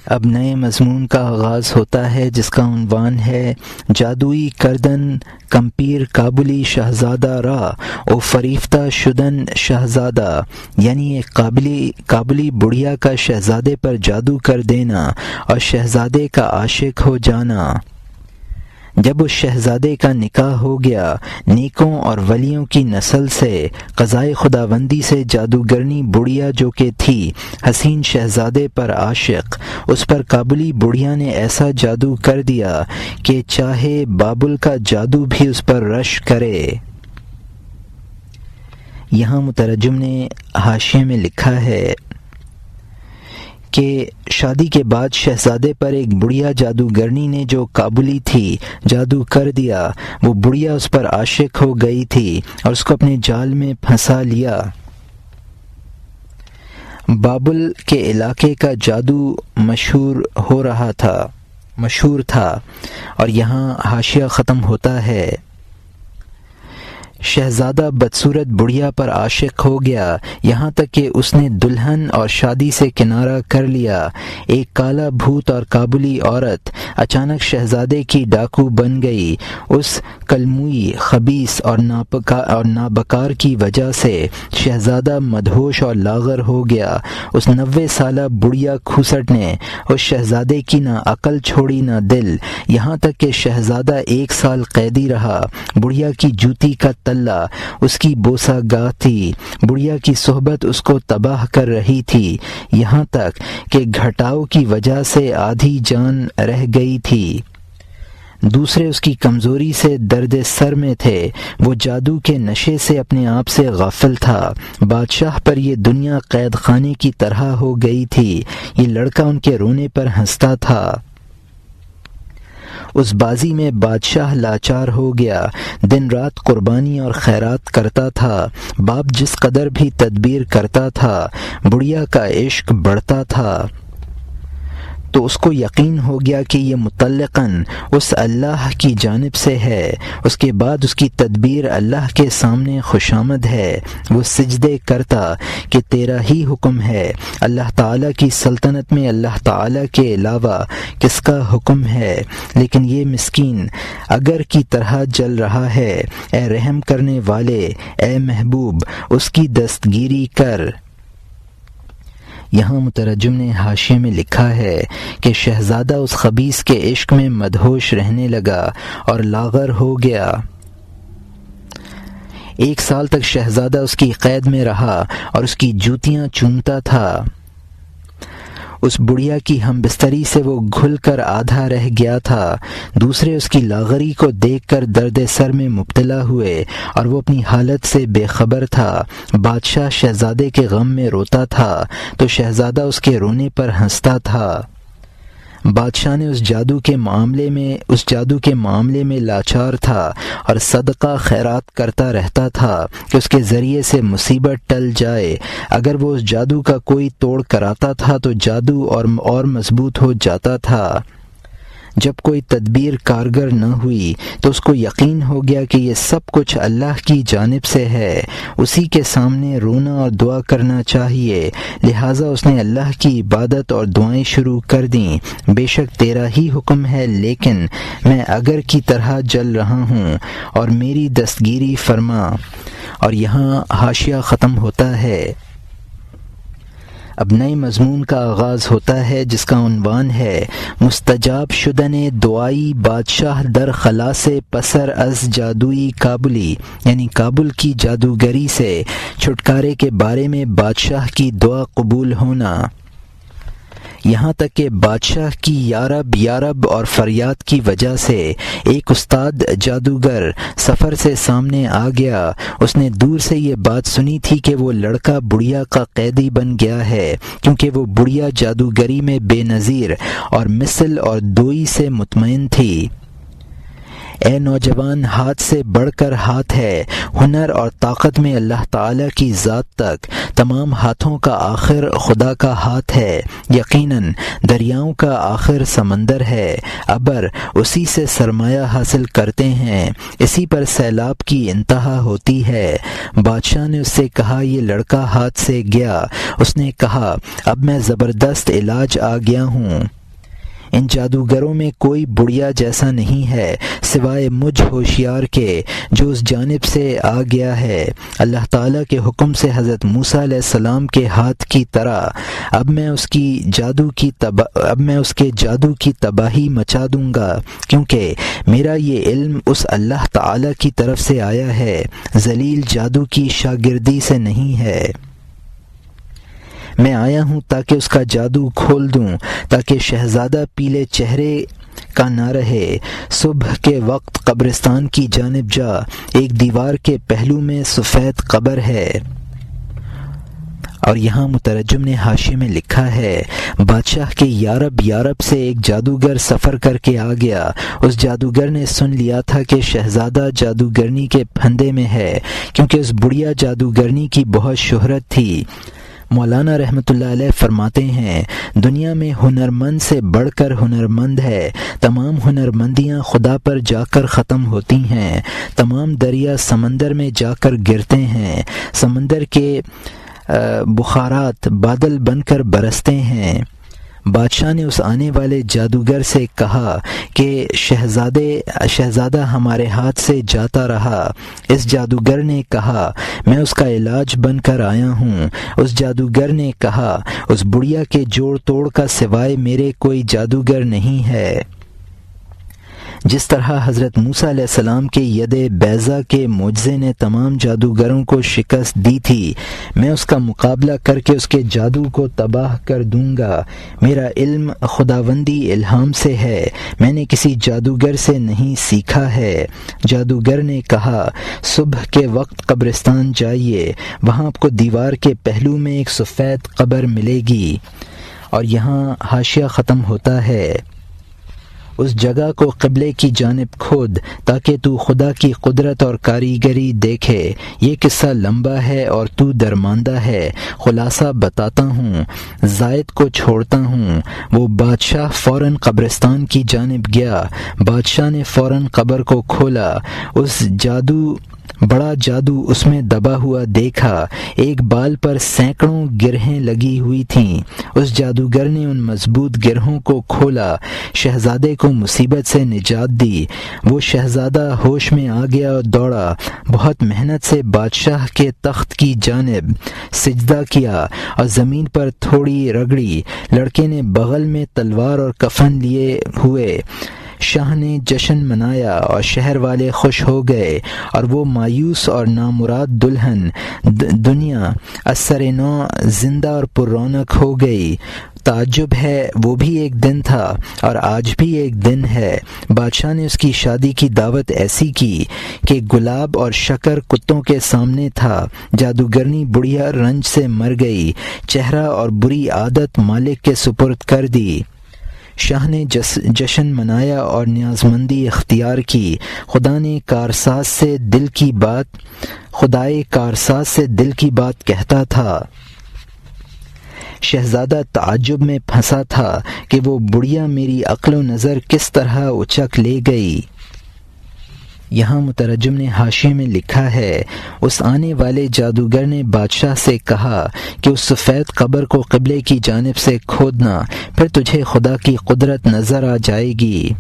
اب نئے مضمون کا آغاز ہوتا ہے جس کا عنوان ہے جادوئی کردن کمپیر کابلی شہزادہ را او فریفتہ شدن شہزادہ، یعنی ایک کابلی بڑھیا کا شہزادے پر جادو کر دینا اور شہزادے کا عاشق ہو جانا۔ جب اس شہزادے کا نکاح ہو گیا، نیکوں اور ولیوں کی نسل سے قضائے خداوندی سے جادوگرنی بڑھیا جو کہ تھی حسین شہزادے پر عاشق، اس پر کابلی بڑھیا نے ایسا جادو کر دیا کہ چاہے بابل کا جادو بھی اس پر رش کرے۔ یہاں مترجم نے حاشیے میں لکھا ہے کہ شادی کے بعد شہزادے پر ایک بڑھیا جادوگرنی نے جو کابلی تھی جادو کر دیا، وہ بڑھیا اس پر عاشق ہو گئی تھی اور اس کو اپنے جال میں پھنسا لیا۔ بابل کے علاقے کا جادو مشہور تھا اور یہاں حاشیہ ختم ہوتا ہے۔ شہزادہ بدصورت بڑھیا پر عاشق ہو گیا، یہاں تک کہ اس نے دلہن اور شادی سے کنارہ کر لیا۔ ایک کالا بھوت اور کابلی عورت اچانک شہزادے کی ڈاکو بن گئی۔ اس کلموئی، خبیث اور نابکار کی وجہ سے شہزادہ مدہوش اور لاغر ہو گیا۔ اس 90 سالہ بڑھیا کھوسٹ نے اس شہزادے کی نہ عقل چھوڑی نہ دل، یہاں تک کہ شہزادہ 1 سال قیدی رہا۔ بڑھیا کی جوتی کا اللہ اس کی بوسہ گاہ تھی، بڑھیا کی صحبت اس کو تباہ کر رہی تھی، یہاں تک کہ گھٹاؤ کی وجہ سے آدھی جان رہ گئی تھی۔ دوسرے اس کی کمزوری سے درد سر میں تھے، وہ جادو کے نشے سے اپنے آپ سے غافل تھا۔ بادشاہ پر یہ دنیا قید خانے کی طرح ہو گئی تھی، یہ لڑکا ان کے رونے پر ہنستا تھا۔ اس بازی میں بادشاہ لاچار ہو گیا، دن رات قربانی اور خیرات کرتا تھا۔ باپ جس قدر بھی تدبیر کرتا تھا، بڑھیا کا عشق بڑھتا تھا، تو اس کو یقین ہو گیا کہ یہ مطلقاً اس اللہ کی جانب سے ہے۔ اس کے بعد اس کی تدبیر اللہ کے سامنے خوشامد ہے۔ وہ سجدے کرتا کہ تیرا ہی حکم ہے، اللہ تعالیٰ کی سلطنت میں اللہ تعالیٰ کے علاوہ کس کا حکم ہے؟ لیکن یہ مسکین اگر کی طرح جل رہا ہے۔ اے رحم کرنے والے، اے محبوب، اس کی دستگیری کر۔ یہاں مترجم نے حاشیے میں لکھا ہے کہ شہزادہ اس خبیث کے عشق میں مدہوش رہنے لگا اور لاغر ہو گیا۔ 1 سال تک شہزادہ اس کی قید میں رہا اور اس کی جوتیاں چومتا تھا۔ اس بڑھیا کی ہم بستری سے وہ گھل کر آدھا رہ گیا تھا۔ دوسرے اس کی لاغری کو دیکھ کر درد سر میں مبتلا ہوئے اور وہ اپنی حالت سے بے خبر تھا۔ بادشاہ شہزادے کے غم میں روتا تھا تو شہزادہ اس کے رونے پر ہنستا تھا۔ بادشاہ نے اس جادو کے معاملے میں لاچار تھا اور صدقہ خیرات کرتا رہتا تھا کہ اس کے ذریعے سے مصیبت ٹل جائے۔ اگر وہ اس جادو کا کوئی توڑ کراتا تھا تو جادو اور مضبوط ہو جاتا تھا۔ جب کوئی تدبیر کارگر نہ ہوئی تو اس کو یقین ہو گیا کہ یہ سب کچھ اللہ کی جانب سے ہے، اسی کے سامنے رونا اور دعا کرنا چاہیے۔ لہٰذا اس نے اللہ کی عبادت اور دعائیں شروع کر دیں۔ بے شک تیرا ہی حکم ہے، لیکن میں اگر کی طرح جل رہا ہوں اور میری دستگیری فرما۔ اور یہاں حاشیہ ختم ہوتا ہے۔ اب نئے مضمون کا آغاز ہوتا ہے جس کا عنوان ہے مستجاب شدن دعائی بادشاہ در خلاص پسر از جادوئی کابلی، یعنی کابل کی جادوگری سے چھٹکارے کے بارے میں بادشاہ کی دعا قبول ہونا۔ یہاں تک کہ بادشاہ کی یارب یارب اور فریاد کی وجہ سے ایک استاد جادوگر سفر سے سامنے آ گیا۔ اس نے دور سے یہ بات سنی تھی کہ وہ لڑکا بڑھیا کا قیدی بن گیا ہے، کیونکہ وہ بڑھیا جادوگری میں بے نظیر اور مثل اور دوئی سے مطمئن تھی۔ اے نوجوان، ہاتھ سے بڑھ کر ہاتھ ہے، ہنر اور طاقت میں اللہ تعالیٰ کی ذات تک، تمام ہاتھوں کا آخر خدا کا ہاتھ ہے، یقیناً دریاؤں کا آخر سمندر ہے، ابر اسی سے سرمایہ حاصل کرتے ہیں، اسی پر سیلاب کی انتہا ہوتی ہے۔ بادشاہ نے اس سے کہا یہ لڑکا ہاتھ سے گیا۔ اس نے کہا اب میں زبردست علاج آ گیا ہوں، ان جادوگروں میں کوئی بڑھیا جیسا نہیں ہے سوائے مجھ ہوشیار کے جو اس جانب سے آ گیا ہے اللہ تعالیٰ کے حکم سے حضرت موسیٰ علیہ السلام کے ہاتھ کی طرح۔ اب میں اس کے جادو کی تباہی مچا دوں گا، کیونکہ میرا یہ علم اس اللہ تعالیٰ کی طرف سے آیا ہے، ذلیل جادو کی شاگردی سے نہیں ہے۔ میں آیا ہوں تاکہ اس کا جادو کھول دوں، تاکہ شہزادہ پیلے چہرے کا نہ رہے۔ صبح کے وقت قبرستان کی جانب جا، ایک دیوار کے پہلو میں سفید قبر ہے۔ اور یہاں مترجم نے حاشیے میں لکھا ہے بادشاہ کے یارب سے ایک جادوگر سفر کر کے آ گیا۔ اس جادوگر نے سن لیا تھا کہ شہزادہ جادوگرنی کے پھندے میں ہے، کیونکہ اس بڑھیا جادوگرنی کی بہت شہرت تھی۔ مولانا رحمۃ اللہ علیہ فرماتے ہیں دنیا میں ہنرمند سے بڑھ کر ہنرمند ہے، تمام ہنرمندیاں خدا پر جا کر ختم ہوتی ہیں، تمام دریا سمندر میں جا کر گرتے ہیں، سمندر کے بخارات بادل بن کر برستے ہیں۔ بادشاہ نے اس آنے والے جادوگر سے کہا کہ شہزادہ ہمارے ہاتھ سے جاتا رہا۔ اس جادوگر نے کہا میں اس کا علاج بن کر آیا ہوں۔ اس جادوگر نے کہا اس بڑھیا کے جوڑ توڑ کا سوائے میرے کوئی جادوگر نہیں ہے۔ جس طرح حضرت موسیٰ علیہ السلام کے ید بیضا کے معجزے نے تمام جادوگروں کو شکست دی تھی، میں اس کا مقابلہ کر کے اس کے جادو کو تباہ کر دوں گا۔ میرا علم خداوندی الہام سے ہے، میں نے کسی جادوگر سے نہیں سیکھا ہے۔ جادوگر نے کہا صبح کے وقت قبرستان جائیے، وہاں آپ کو دیوار کے پہلو میں ایک سفید قبر ملے گی۔ اور یہاں حاشیہ ختم ہوتا ہے اس جگہ کو قبلے کی جانب کھود تاکہ تو خدا کی قدرت اور کاریگری دیکھے۔ یہ قصہ لمبا ہے اور تو درماندہ ہے، خلاصہ بتاتا ہوں، زائد کو چھوڑتا ہوں۔ وہ بادشاہ فوراً قبرستان کی جانب گیا۔ بادشاہ نے فوراً قبر کو کھولا، بڑا جادو اس میں دبا ہوا دیکھا، ایک بال پر سینکڑوں گرہیں لگی ہوئی تھیں۔ اس جادوگر نے ان مضبوط گرہوں کو کھولا، شہزادے کو مصیبت سے نجات دی۔ وہ شہزادہ ہوش میں آ گیا اور دوڑا، بہت محنت سے بادشاہ کے تخت کی جانب سجدہ کیا اور زمین پر تھوڑی رگڑی۔ لڑکے نے بغل میں تلوار اور کفن لیے ہوئے شاہ نے جشن منایا اور شہر والے خوش ہو گئے، اور وہ مایوس اور نامراد دلہن دنیا اثر نو زندہ اور پر رونق ہو گئی۔ تعجب ہے وہ بھی ایک دن تھا اور آج بھی ایک دن ہے۔ بادشاہ نے اس کی شادی کی دعوت ایسی کی کہ گلاب اور شکر کتوں کے سامنے تھا۔ جادوگرنی بڑھیا رنج سے مر گئی، چہرہ اور بری عادت مالک کے سپرد کر دی۔ شاہ نے جشن منایا اور نیازمندی اختیار کی۔ خدائے کارساز سے دل کی بات کہتا تھا۔ شہزادہ تعجب میں پھنسا تھا کہ وہ بڑھیا میری عقل و نظر کس طرح اچک لے گئی۔ یہاں مترجم نے حاشیے میں لکھا ہے اس آنے والے جادوگر نے بادشاہ سے کہا کہ اس سفید قبر کو قبلے کی جانب سے کھودنا، پھر تجھے خدا کی قدرت نظر آ جائے گی۔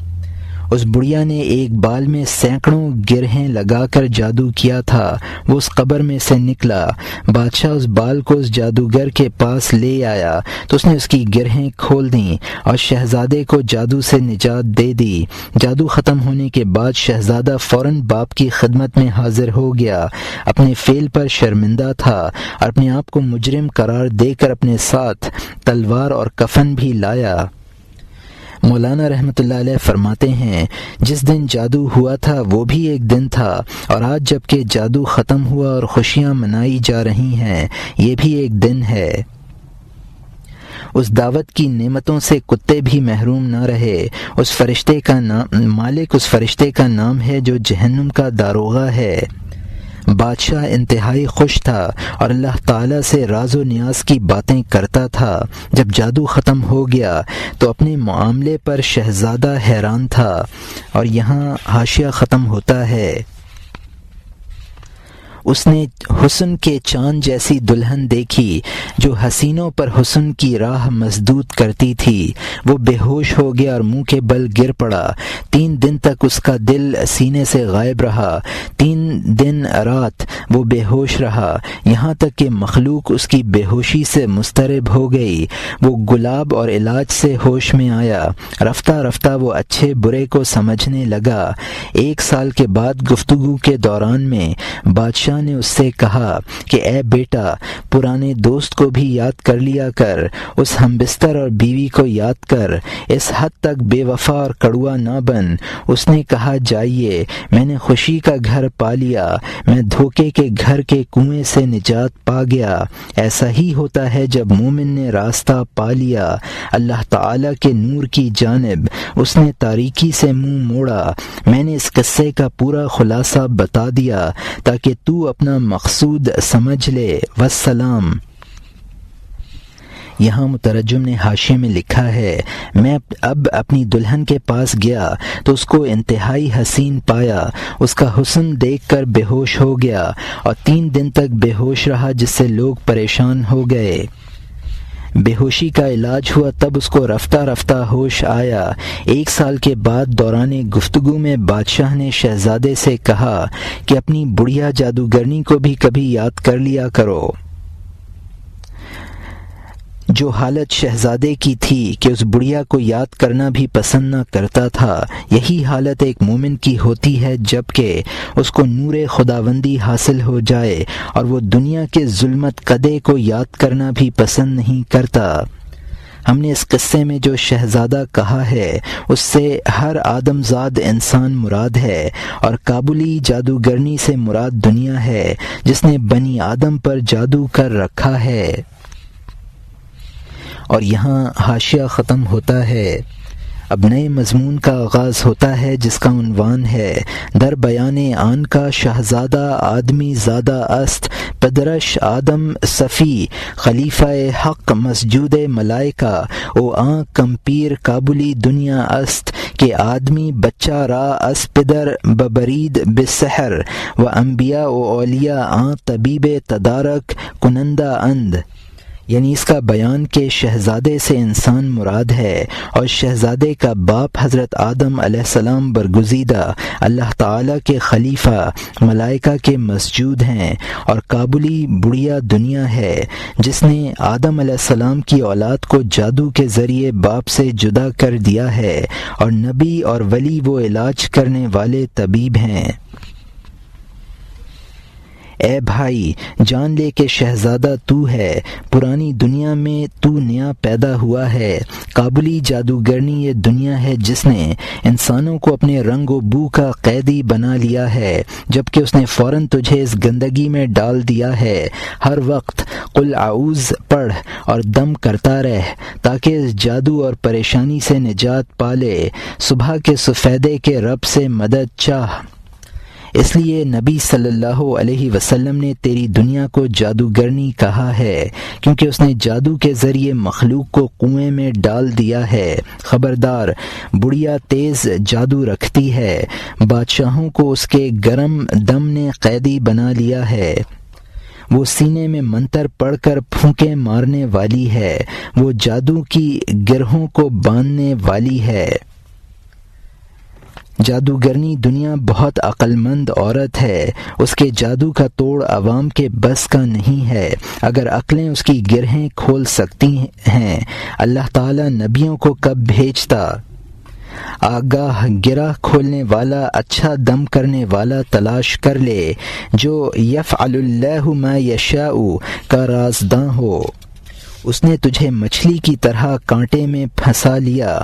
اس بڑھیا نے ایک بال میں سینکڑوں گرہیں لگا کر جادو کیا تھا، وہ اس قبر میں سے نکلا۔ بادشاہ اس بال کو اس جادوگر کے پاس لے آیا تو اس نے اس کی گرہیں کھول دیں اور شہزادے کو جادو سے نجات دے دی۔ جادو ختم ہونے کے بعد شہزادہ فوراً باپ کی خدمت میں حاضر ہو گیا، اپنے فعل پر شرمندہ تھا اور اپنے آپ کو مجرم قرار دے کر اپنے ساتھ تلوار اور کفن بھی لایا۔ مولانا رحمۃ اللہ علیہ فرماتے ہیں جس دن جادو ہوا تھا وہ بھی ایک دن تھا، اور آج جب کہ جادو ختم ہوا اور خوشیاں منائی جا رہی ہیں یہ بھی ایک دن ہے۔ اس دعوت کی نعمتوں سے کتے بھی محروم نہ رہے۔ اس فرشتے کا نام مالک اس فرشتے کا نام ہے جو جہنم کا داروغہ ہے۔ بادشاہ انتہائی خوش تھا اور اللہ تعالیٰ سے راز و نیاز کی باتیں کرتا تھا۔ جب جادو ختم ہو گیا تو اپنے معاملے پر شہزادہ حیران تھا۔ اور یہاں حاشیہ ختم ہوتا ہے۔ اس نے حسن کے چاند جیسی دلہن دیکھی جو حسینوں پر حسن کی راہ مسدود کرتی تھی۔ وہ بے ہوش ہو گیا اور منہ کے بل گر پڑا۔ 3 دن تک اس کا دل سینے سے غائب رہا۔ 3 دن رات وہ بے ہوش رہا، یہاں تک کہ مخلوق اس کی بے ہوشی سے مضطرب ہو گئی۔ وہ گلاب اور علاج سے ہوش میں آیا۔ رفتہ رفتہ وہ اچھے برے کو سمجھنے لگا۔ 1 سال کے بعد گفتگو کے دوران میں بادشاہ نے اس سے کہا کہ اے بیٹا، پرانے دوست کو بھی یاد کر لیا کر، اس ہم بستر اور بیوی کو یاد کر، اس حد تک بے وفا اور کڑوا نہ بن۔ اس نے کہا جائیے، میں نے خوشی کا گھر پا لیا، میں دھوکے کے گھر کے کنویں سے نجات پا گیا۔ ایسا ہی ہوتا ہے جب مومن نے راستہ پا لیا اللہ تعالیٰ کے نور کی جانب، اس نے تاریکی سے منہ موڑا۔ میں نے اس قصے کا پورا خلاصہ بتا دیا تاکہ تو اپنا مقصود سمجھ لے۔ والسلام۔ یہاں مترجم نے حاشیے میں لکھا ہے، میں اب اپنی دلہن کے پاس گیا تو اس کو انتہائی حسین پایا۔ اس کا حسن دیکھ کر بے ہوش ہو گیا اور 3 دن تک بے ہوش رہا، جس سے لوگ پریشان ہو گئے۔ بے ہوشی کا علاج ہوا، تب اس کو رفتہ رفتہ ہوش آیا۔ 1 سال کے بعد دوران گفتگو میں بادشاہ نے شہزادے سے کہا کہ اپنی بڑھیا جادوگرنی کو بھی کبھی یاد کر لیا کرو۔ جو حالت شہزادے کی تھی کہ اس بڑھیا کو یاد کرنا بھی پسند نہ کرتا تھا، یہی حالت ایک مومن کی ہوتی ہے جب کہ اس کو نور خداوندی حاصل ہو جائے اور وہ دنیا کے ظلمت قدے کو یاد کرنا بھی پسند نہیں کرتا۔ ہم نے اس قصے میں جو شہزادہ کہا ہے اس سے ہر آدم زاد انسان مراد ہے، اور کابلی جادوگرنی سے مراد دنیا ہے جس نے بنی آدم پر جادو کر رکھا ہے۔ اور یہاں حاشیہ ختم ہوتا ہے۔ اب نئے مضمون کا آغاز ہوتا ہے جس کا عنوان ہے در بیان آن کا شہزادہ آدمی زادہ است، پدرش آدم صفی خلیفہ حق مسجود ملائکہ او آن کمپیر کابلی دنیا است، کہ آدمی بچہ را اس پدر ببرید بسحر و انبیاء و اولیاء آن طبیب تدارک کنندہ اند۔ یعنی اس کا بیان کہ شہزادے سے انسان مراد ہے اور شہزادے کا باپ حضرت آدم علیہ السلام برگزیدہ اللہ تعالیٰ کے خلیفہ ملائکہ کے مسجود ہیں، اور کابلی بڑھیا دنیا ہے جس نے آدم علیہ السلام کی اولاد کو جادو کے ذریعے باپ سے جدا کر دیا ہے، اور نبی اور ولی وہ علاج کرنے والے طبیب ہیں۔ اے بھائی، جان لے کہ شہزادہ تو ہے، پرانی دنیا میں تو نیا پیدا ہوا ہے۔ کابلی جادوگرنی یہ دنیا ہے جس نے انسانوں کو اپنے رنگ و بو کا قیدی بنا لیا ہے، جبکہ اس نے فوراً تجھے اس گندگی میں ڈال دیا ہے۔ ہر وقت قل اعوذ پڑھ اور دم کرتا رہ تاکہ اس جادو اور پریشانی سے نجات پالے۔ صبح کے سفیدے کے رب سے مدد چاہ، اس لیے نبی صلی اللہ علیہ وسلم نے تیری دنیا کو جادوگرنی کہا ہے، کیونکہ اس نے جادو کے ذریعے مخلوق کو کنویں میں ڈال دیا ہے۔ خبردار، بڑھیا تیز جادو رکھتی ہے، بادشاہوں کو اس کے گرم دم نے قیدی بنا لیا ہے۔ وہ سینے میں منتر پڑھ کر پھونکے مارنے والی ہے، وہ جادو کی گرہوں کو باندھنے والی ہے۔ جادوگرنی دنیا بہت عقل مند عورت ہے، اس کے جادو کا توڑ عوام کے بس کا نہیں ہے۔ اگر عقلیں اس کی گرہیں کھول سکتی ہیں، اللہ تعالیٰ نبیوں کو کب بھیجتا؟ آگاہ گرہ کھولنے والا، اچھا دم کرنے والا تلاش کر لے جو یفعل اللہ ما یشاء کا رازداں ہو۔ اس نے تجھے مچھلی کی طرح کانٹے میں پھنسا لیا۔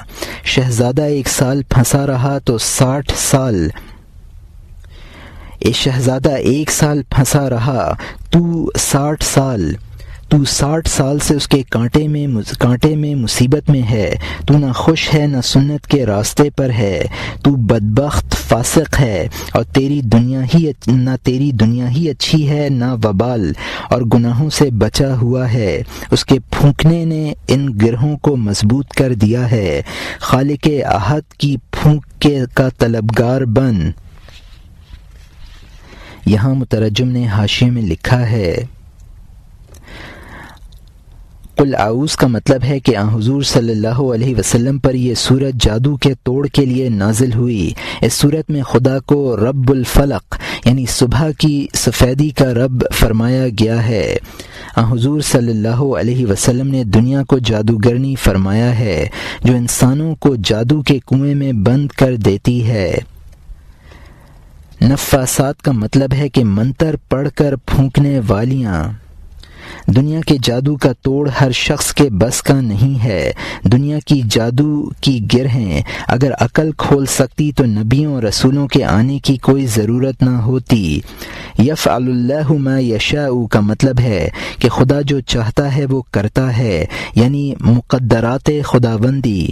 شہزادہ 1 سال پھنسا رہا تو 60 سال، شہزادہ 1 سال پھنسا رہا تو 60 سال، تو 60 سال سے اس کے کانٹے میں مصیبت میں ہے، تو نہ خوش ہے نہ سنت کے راستے پر ہے، تو بدبخت فاسق ہے، اور نہ تیری دنیا ہی اچھی ہے نہ وبال، اور گناہوں سے بچا ہوا ہے۔ اس کے پھونکنے نے ان گرہوں کو مضبوط کر دیا ہے۔ خالق احد کی پھونک کا طلبگار بن۔ یہاں مترجم نے حاشیے میں لکھا ہے قل اعوذ کا مطلب ہے کہ حضور صلی اللہ علیہ وسلم پر یہ سورت جادو کے توڑ کے لیے نازل ہوئی۔ اس سورت میں خدا کو رب الفلق یعنی صبح کی سفیدی کا رب فرمایا گیا ہے۔ حضور صلی اللہ علیہ وسلم نے دنیا کو جادوگرنی فرمایا ہے جو انسانوں کو جادو کے کنویں میں بند کر دیتی ہے۔ نفاسات کا مطلب ہے کہ منتر پڑھ کر پھونکنے والیاں۔ دنیا کے جادو کا توڑ ہر شخص کے بس کا نہیں ہے۔ دنیا کی جادو کی گرہیں اگر عقل کھول سکتی تو نبیوں اور رسولوں کے آنے کی کوئی ضرورت نہ ہوتی۔ یفعل اللہ ما یشاء کا مطلب ہے کہ خدا جو چاہتا ہے وہ کرتا ہے، یعنی مقدرات خداوندی۔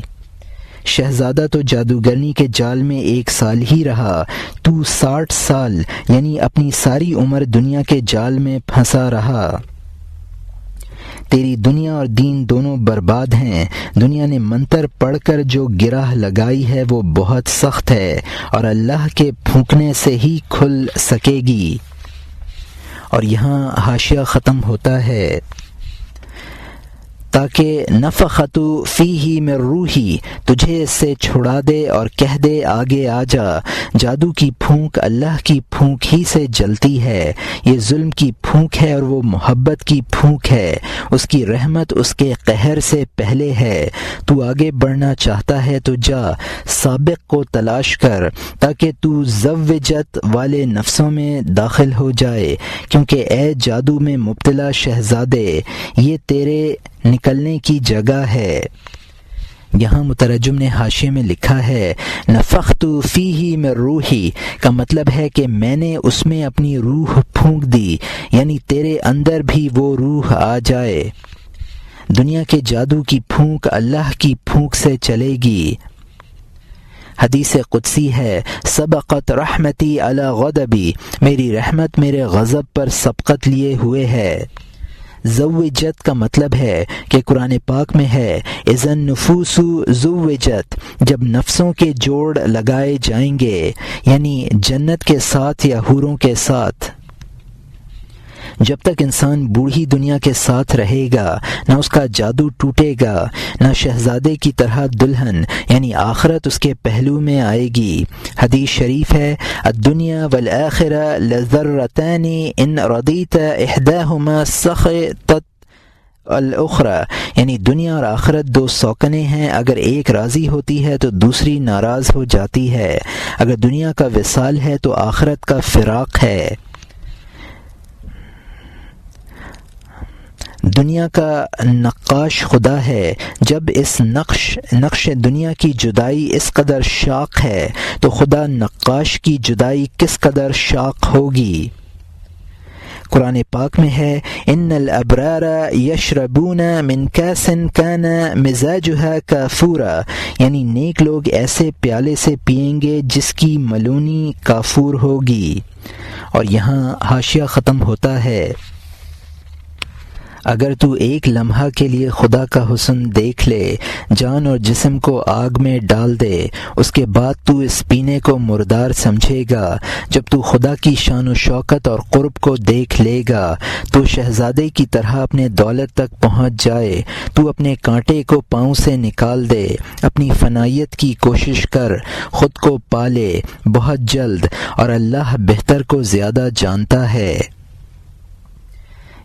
شہزادہ تو جادوگرنی کے جال میں 1 سال ہی رہا، تو 60 سال یعنی اپنی ساری عمر دنیا کے جال میں پھنسا رہا۔ تیری دنیا اور دین دونوں برباد ہیں۔ دنیا نے منتر پڑھ کر جو گرہ لگائی ہے وہ بہت سخت ہے اور اللہ کے پھونکنے سے ہی کھل سکے گی۔ اور یہاں حاشیہ ختم ہوتا ہے تاکہ نفخت فیہ من روحی تجھے اس سے چھڑا دے اور کہہ دے آگے آ جا۔ جادو کی پھونک اللہ کی پھونک ہی سے جلتی ہے۔ یہ ظلم کی پھونک ہے اور وہ محبت کی پھونک ہے۔ اس کی رحمت اس کے قہر سے پہلے ہے۔ تو آگے بڑھنا چاہتا ہے تو جا، سابق کو تلاش کر تاکہ تو زوجت والے نفسوں میں داخل ہو جائے، کیونکہ اے جادو میں مبتلا شہزادے یہ تیرے نکلنے کی جگہ ہے۔ یہاں مترجم نے حاشیے میں لکھا ہے نفخت فیہ من روحی کا مطلب ہے کہ میں نے اس میں اپنی روح پھونک دی، یعنی تیرے اندر بھی وہ روح آ جائے۔ دنیا کے جادو کی پھونک اللہ کی پھونک سے چلے گی۔ حدیث قدسی ہے سبقت رحمتی علی غضبی، میری رحمت میرے غضب پر سبقت لیے ہوئے ہے۔ زوجت کا مطلب ہے کہ قرآن پاک میں ہے اذا النفوس زوجت، جب نفسوں کے جوڑ لگائے جائیں گے، یعنی جنت کے ساتھ یا حوروں کے ساتھ۔ جب تک انسان بوڑھی دنیا کے ساتھ رہے گا نہ اس کا جادو ٹوٹے گا، نہ شہزادے کی طرح دلہن یعنی آخرت اس کے پہلو میں آئے گی۔ حدیث شریف ہے الدنیا والآخرہ لذرتان ان رضیت احداہما سخطت الاخرى، یعنی دنیا اور آخرت 2 سوکنے ہیں، اگر ایک راضی ہوتی ہے تو دوسری ناراض ہو جاتی ہے۔ اگر دنیا کا وصال ہے تو آخرت کا فراق ہے۔ دنیا کا نقاش خدا ہے۔ جب اس نقش دنیا کی جدائی اس قدر شاق ہے تو خدا نقاش کی جدائی کس قدر شاق ہوگی۔ قرآن پاک میں ہے ان الابرار یشربون من کاس کان مزاجها کافورا، یعنی نیک لوگ ایسے پیالے سے پئیں گے جس کی ملونی کافور ہوگی۔ اور یہاں حاشیہ ختم ہوتا ہے اگر تو ایک لمحہ کے لیے خدا کا حسن دیکھ لے، جان اور جسم کو آگ میں ڈال دے، اس کے بعد تو اس پینے کو مردار سمجھے گا۔ جب تو خدا کی شان و شوکت اور قرب کو دیکھ لے گا تو شہزادے کی طرح اپنے دولت تک پہنچ جائے۔ تو اپنے کانٹے کو پاؤں سے نکال دے، اپنی فنائیت کی کوشش کر، خود کو پالے بہت جلد، اور اللہ بہتر کو زیادہ جانتا ہے۔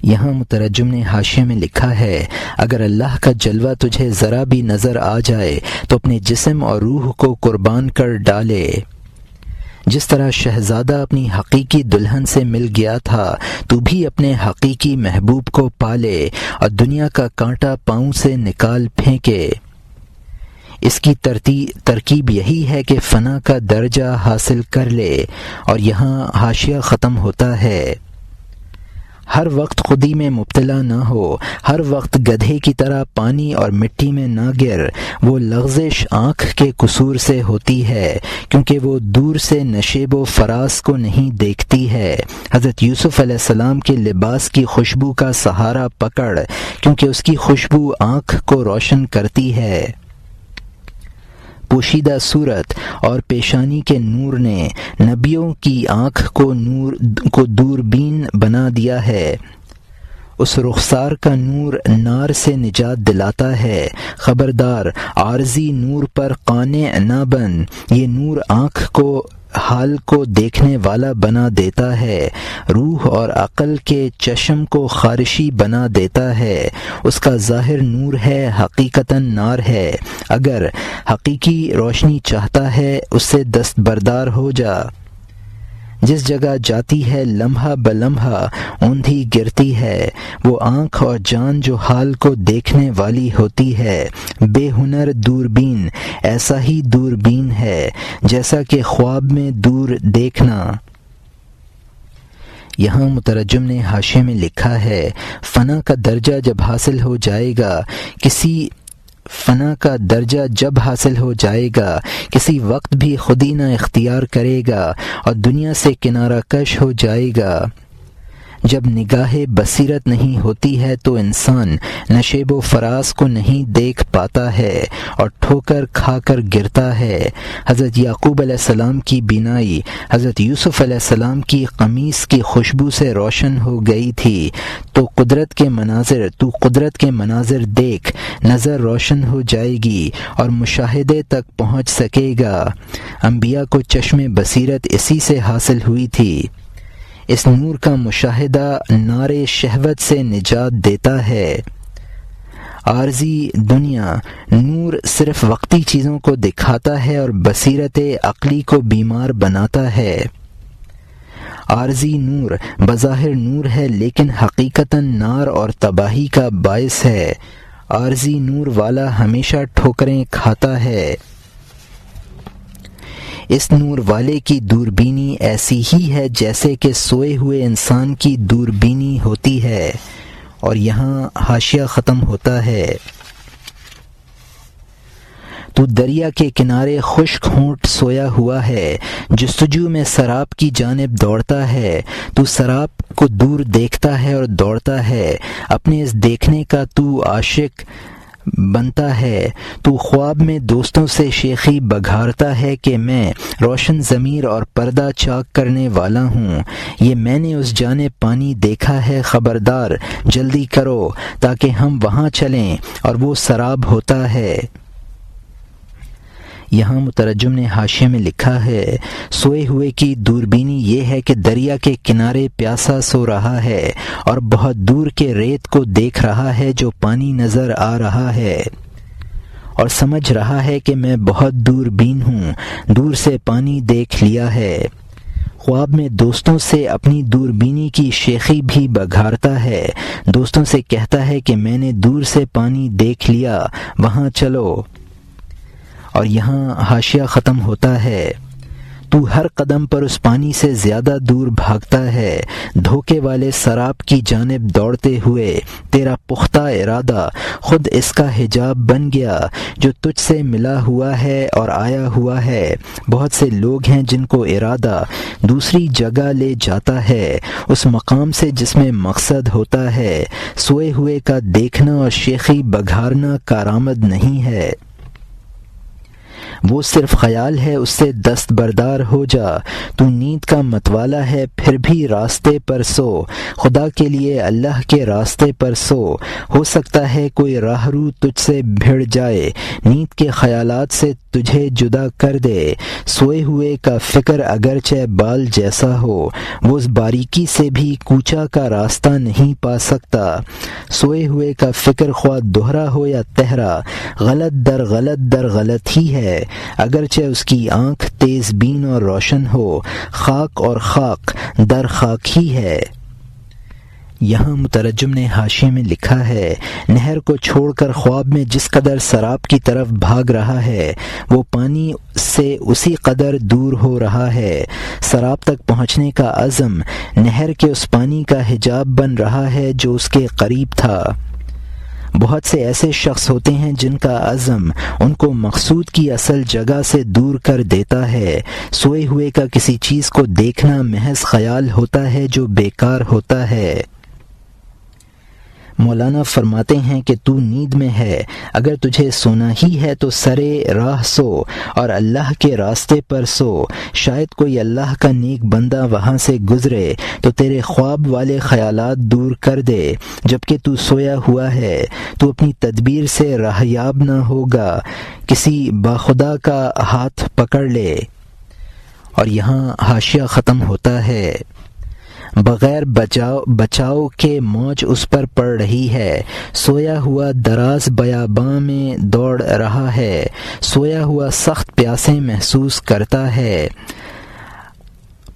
یہاں مترجم نے حاشیے میں لکھا ہے اگر اللہ کا جلوہ تجھے ذرا بھی نظر آ جائے تو اپنے جسم اور روح کو قربان کر ڈالے۔ جس طرح شہزادہ اپنی حقیقی دلہن سے مل گیا تھا، تو بھی اپنے حقیقی محبوب کو پالے اور دنیا کا کانٹا پاؤں سے نکال پھینکے۔ اس کی ترکیب یہی ہے کہ فنا کا درجہ حاصل کر لے۔ اور یہاں حاشیہ ختم ہوتا ہے ہر وقت خودی میں مبتلا نہ ہو، ہر وقت گدھے کی طرح پانی اور مٹی میں نہ گر۔ وہ لغزش آنکھ کے قصور سے ہوتی ہے کیونکہ وہ دور سے نشیب و فراز کو نہیں دیکھتی ہے۔ حضرت یوسف علیہ السلام کے لباس کی خوشبو کا سہارا پکڑ کیونکہ اس کی خوشبو آنکھ کو روشن کرتی ہے۔ پوشیدہ صورت اور پیشانی کے نور نے نبیوں کی آنکھ کو دوربین بنا دیا ہے۔ اس رخسار کا نور نار سے نجات دلاتا ہے۔ خبردار، عارضی نور پر قانع نہ بن، یہ نور آنکھ کو حال کو دیکھنے والا بنا دیتا ہے، روح اور عقل کے چشم کو خارشی بنا دیتا ہے۔ اس کا ظاہر نور ہے، حقیقتاً نار ہے۔ اگر حقیقی روشنی چاہتا ہے اس سے دستبردار ہو جا۔ جس جگہ جاتی ہے لمحہ بلمحہ اوندھی گرتی ہے، وہ آنکھ اور جان جو حال کو دیکھنے والی ہوتی ہے۔ بے ہنر دوربین ایسا ہی دوربین ہے جیسا کہ خواب میں دور دیکھنا۔ یہاں مترجم نے حاشیے میں لکھا ہے، فنا کا درجہ جب حاصل ہو جائے گا، کسی وقت بھی خودی نہ اختیار کرے گا اور دنیا سے کنارہ کش ہو جائے گا۔ جب نگاہ بصیرت نہیں ہوتی ہے تو انسان نشیب و فراز کو نہیں دیکھ پاتا ہے اور ٹھوکر کھا کر گرتا ہے۔ حضرت یعقوب علیہ السلام کی بینائی حضرت یوسف علیہ السلام کی قمیص کی خوشبو سے روشن ہو گئی تھی، تو قدرت کے مناظر دیکھ نظر روشن ہو جائے گی اور مشاہدے تک پہنچ سکے گا۔ انبیاء کو چشم بصیرت اسی سے حاصل ہوئی تھی۔ اس نور کا مشاہدہ نار شہوت سے نجات دیتا ہے۔ عارضی دنیا نور صرف وقتی چیزوں کو دکھاتا ہے اور بصیرت عقلی کو بیمار بناتا ہے۔ عارضی نور بظاہر نور ہے لیکن حقیقتاً نار اور تباہی کا باعث ہے۔ عارضی نور والا ہمیشہ ٹھوکریں کھاتا ہے۔ اس نور والے کی دوربینی ایسی ہی ہے جیسے کہ سوئے ہوئے انسان کی دوربینی ہوتی ہے۔ اور یہاں حاشیہ ختم ہوتا ہے۔ تو دریا کے کنارے خشک ہونٹ سویا ہوا ہے، جستجو میں سراب کی جانب دوڑتا ہے۔ تو سراب کو دور دیکھتا ہے اور دوڑتا ہے، اپنے اس دیکھنے کا تو عاشق بنتا ہے۔ تو خواب میں دوستوں سے شیخی بگھارتا ہے کہ میں روشن ضمیر اور پردہ چاک کرنے والا ہوں، یہ میں نے اس جانب پانی دیکھا ہے، خبردار جلدی کرو تاکہ ہم وہاں چلیں، اور وہ سراب ہوتا ہے۔ یہاں مترجم نے حاشیے میں لکھا ہے، سوئے ہوئے کی دوربینی یہ ہے کہ دریا کے کنارے پیاسا سو رہا ہے اور بہت دور کے ریت کو دیکھ رہا ہے جو پانی نظر آ رہا ہے، اور سمجھ رہا ہے کہ میں بہت دوربین ہوں، دور سے پانی دیکھ لیا ہے۔ خواب میں دوستوں سے اپنی دوربینی کی شیخی بھی بگھارتا ہے، دوستوں سے کہتا ہے کہ میں نے دور سے پانی دیکھ لیا، وہاں چلو۔ اور یہاں حاشیہ ختم ہوتا ہے۔ تو ہر قدم پر اس پانی سے زیادہ دور بھاگتا ہے، دھوکے والے سراب کی جانب دوڑتے ہوئے۔ تیرا پختہ ارادہ خود اس کا حجاب بن گیا جو تجھ سے ملا ہوا ہے اور آیا ہوا ہے۔ بہت سے لوگ ہیں جن کو ارادہ دوسری جگہ لے جاتا ہے، اس مقام سے جس میں مقصد ہوتا ہے۔ سوئے ہوئے کا دیکھنا اور شیخی بگھارنا کارآمد نہیں ہے، وہ صرف خیال ہے، اس سے دستبردار ہو جا۔ تو نیند کا متوالا ہے پھر بھی راستے پر سو، خدا کے لیے اللہ کے راستے پر سو۔ ہو سکتا ہے کوئی راہرو تجھ سے بھڑ جائے، نیند کے خیالات سے تجھے جدا کر دے۔ سوئے ہوئے کا فکر اگرچہ بال جیسا ہو، وہ اس باریکی سے بھی کوچا کا راستہ نہیں پا سکتا۔ سوئے ہوئے کا فکر خواہ دوہرا ہو یا تہرا، غلط در غلط ہی ہے، اگرچہ اس کی آنکھ تیز بین اور روشن ہو، خاک اور خاک در خاک ہی ہے۔ یہاں مترجم نے حاشیے میں لکھا ہے، نہر کو چھوڑ کر خواب میں جس قدر سراب کی طرف بھاگ رہا ہے وہ پانی سے اسی قدر دور ہو رہا ہے۔ سراب تک پہنچنے کا عزم نہر کے اس پانی کا حجاب بن رہا ہے جو اس کے قریب تھا۔ بہت سے ایسے شخص ہوتے ہیں جن کا عزم ان کو مقصود کی اصل جگہ سے دور کر دیتا ہے۔ سوئے ہوئے کا کسی چیز کو دیکھنا محض خیال ہوتا ہے جو بیکار ہوتا ہے۔ مولانا فرماتے ہیں کہ تو نیند میں ہے، اگر تجھے سونا ہی ہے تو سرے راہ سو اور اللہ کے راستے پر سو، شاید کوئی اللہ کا نیک بندہ وہاں سے گزرے تو تیرے خواب والے خیالات دور کر دے۔ جبکہ تو سویا ہوا ہے تو اپنی تدبیر سے راہیاب نہ ہوگا، کسی باخدا کا ہاتھ پکڑ لے۔ اور یہاں حاشیہ ختم ہوتا ہے، بغیر بچاؤ کے موج اس پر پڑ رہی ہے، سویا ہوا دراز بیاباں میں دوڑ رہا ہے، سویا ہوا سخت پیاسے محسوس کرتا ہے،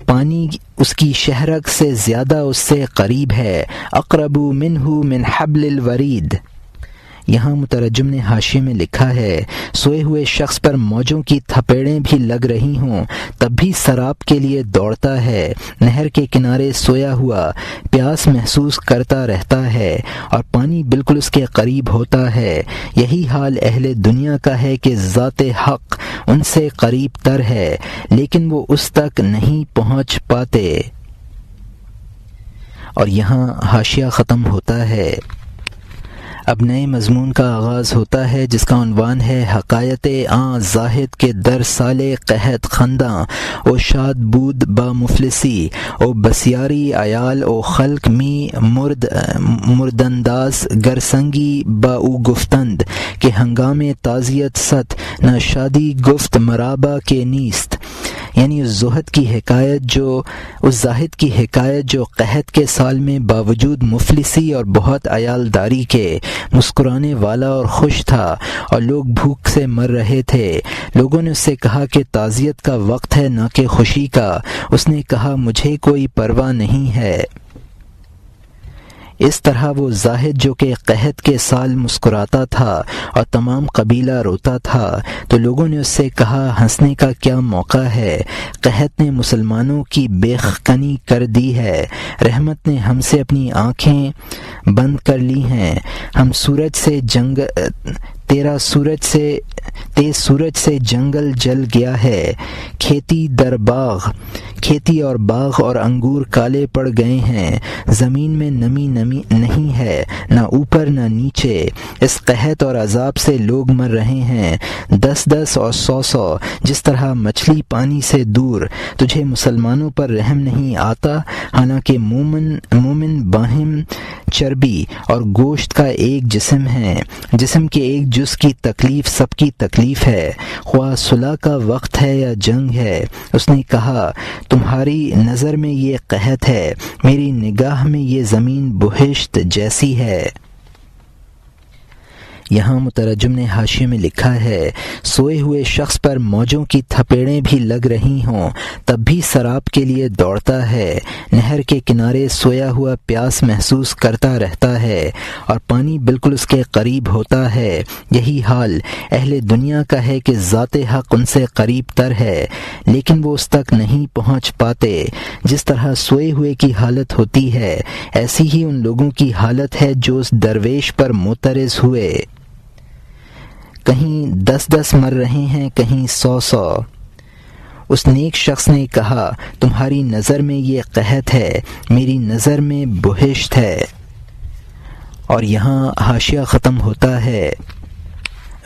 پانی اس کی شہرک سے زیادہ اس سے قریب ہے، اقرب منہ من حبل الورید۔ یہاں مترجم نے حاشیے میں لکھا ہے، سوئے ہوئے شخص پر موجوں کی تھپیڑیں بھی لگ رہی ہوں تب بھی سراب کے لیے دوڑتا ہے، نہر کے کنارے سویا ہوا پیاس محسوس کرتا رہتا ہے اور پانی بالکل اس کے قریب ہوتا ہے۔ یہی حال اہل دنیا کا ہے کہ ذات حق ان سے قریب تر ہے لیکن وہ اس تک نہیں پہنچ پاتے۔ اور یہاں حاشیہ ختم ہوتا ہے۔ اب نئے مضمون کا آغاز ہوتا ہے جس کا عنوان ہے، حقایت آں زاہد کے در سالے قحط خنداں او شاد بود با مفلسی او بسیاری عیال او خلق می مردنداز گرسنگی با او گفتند کہ ہنگام تعزیت ست نہ شادی گفت مرابا کے نیست۔ یعنی اس زاہد کی حکایت جو قحط کے سال میں باوجود مفلسی اور بہت عیالداری کے مسکرانے والا اور خوش تھا اور لوگ بھوک سے مر رہے تھے۔ لوگوں نے اس سے کہا کہ تعزیت کا وقت ہے نہ کہ خوشی کا۔ اس نے کہا مجھے کوئی پرواہ نہیں ہے۔ اس طرح وہ زاہد جو کہ قحط کے سال مسکراتا تھا اور تمام قبیلہ روتا تھا تو لوگوں نے اس سے کہا ہنسنے کا کیا موقع ہے، قحط نے مسلمانوں کی بیخکنی کر دی ہے، رحمت نے ہم سے اپنی آنکھیں بند کر لی ہیں، ہم تیز سورج سے جنگل جل گیا ہے، کھیتی اور باغ اور انگور کالے پڑ گئے ہیں، زمین میں نمی نہیں ہے، نہ اوپر نہ نیچے، اس قحط اور عذاب سے لوگ مر رہے ہیں، 10 اور 100 جس طرح مچھلی پانی سے دور۔ تجھے مسلمانوں پر رحم نہیں آتا، حالانکہ مومن باہم چربی اور گوشت کا ایک جسم ہے، جسم کے ایک جز کی تکلیف سب کی تکلیف ہے، خواہ صلح کا وقت ہے یا جنگ ہے۔ اس نے کہا تمہاری نظر میں یہ قحط ہے، میری نگاہ میں یہ زمین بہشت جیسی ہے۔ یہاں مترجم نے حاشیے میں لکھا ہے، سوئے ہوئے شخص پر موجوں کی تھپیڑیں بھی لگ رہی ہوں تب بھی سراب کے لیے دوڑتا ہے، نہر کے کنارے سویا ہوا پیاس محسوس کرتا رہتا ہے اور پانی بالکل اس کے قریب ہوتا ہے۔ یہی حال اہل دنیا کا ہے کہ ذات حق ان سے قریب تر ہے لیکن وہ اس تک نہیں پہنچ پاتے۔ جس طرح سوئے ہوئے کی حالت ہوتی ہے ایسی ہی ان لوگوں کی حالت ہے جو اس درویش پر معترض ہوئے، کہیں 10 مر رہے ہیں، کہیں 100۔ اس نیک شخص نے کہا تمہاری نظر میں یہ قحط ہے، میری نظر میں بہشت ہے۔ اور یہاں حاشیہ ختم ہوتا ہے،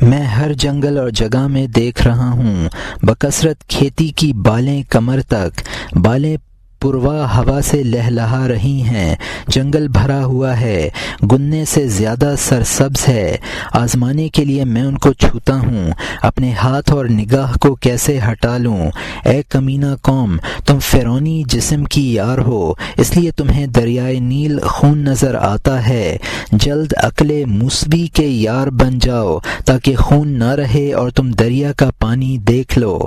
میں ہر جنگل اور جگہ میں دیکھ رہا ہوں بکثرت کھیتی کی بالیں کمر تک، بالیں پروا ہوا سے لہلہا رہی ہیں، جنگل بھرا ہوا ہے، گننے سے زیادہ سرسبز ہے، آزمانے کے لیے میں ان کو چھوتا ہوں، اپنے ہاتھ اور نگاہ کو کیسے ہٹا لوں۔ اے کمینہ قوم، تم فرعونی جسم کی یار ہو اس لیے تمہیں دریائے نیل خون نظر آتا ہے، جلد عقل موسوی کے یار بن جاؤ تاکہ خون نہ رہے اور تم دریا کا پانی دیکھ لو۔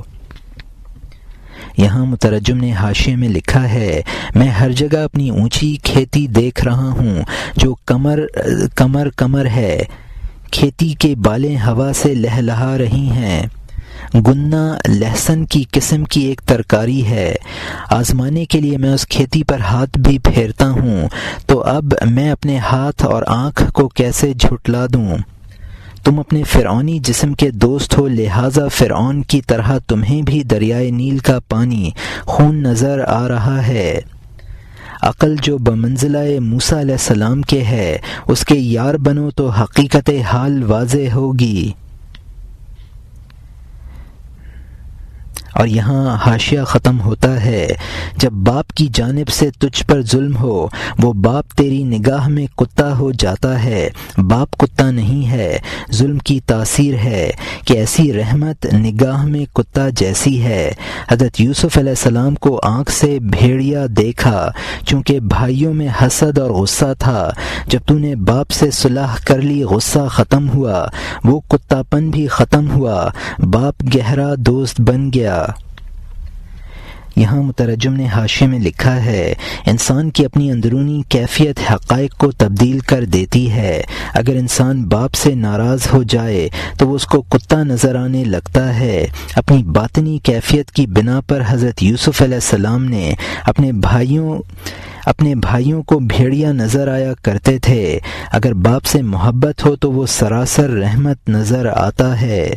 یہاں مترجم نے حاشیے میں لکھا ہے، میں ہر جگہ اپنی اونچی کھیتی دیکھ رہا ہوں جو کمر ہے، کھیتی کے بالیں ہوا سے لہلہا رہی ہیں۔ گنا لہسن کی قسم کی ایک ترکاری ہے، آزمانے کے لیے میں اس کھیتی پر ہاتھ بھی پھیرتا ہوں، تو اب میں اپنے ہاتھ اور آنکھ کو کیسے جھٹلا دوں؟ تم اپنے فرعونی جسم کے دوست ہو، لہٰذا فرعون کی طرح تمہیں بھی دریائے نیل کا پانی خون نظر آ رہا ہے۔ عقل جو بمنزلہ موسیٰ علیہ السلام کے ہے، اس کے یار بنو تو حقیقت حال واضح ہوگی۔ اور یہاں حاشیہ ختم ہوتا ہے، جب باپ کی جانب سے تجھ پر ظلم ہو، وہ باپ تیری نگاہ میں کتا ہو جاتا ہے۔ باپ کتا نہیں ہے، ظلم کی تاثیر ہے کہ ایسی رحمت نگاہ میں کتا جیسی ہے۔ حضرت یوسف علیہ السلام کو آنکھ سے بھیڑیا دیکھا، چونکہ بھائیوں میں حسد اور غصہ تھا۔ جب تو نے باپ سے صلح کر لی، غصہ ختم ہوا، وہ کتا پن بھی ختم ہوا، باپ گہرا دوست بن گیا۔ یہاں مترجم نے حاشیے میں لکھا ہے، انسان کی اپنی اندرونی کیفیت حقائق کو تبدیل کر دیتی ہے۔ اگر انسان باپ سے ناراض ہو جائے تو وہ اس کو کتا نظر آنے لگتا ہے۔ اپنی باطنی کیفیت کی بنا پر حضرت یوسف علیہ السلام نے اپنے بھائیوں کو بھیڑیا نظر آیا کرتے تھے۔ اگر باپ سے محبت ہو تو وہ سراسر رحمت نظر آتا ہے۔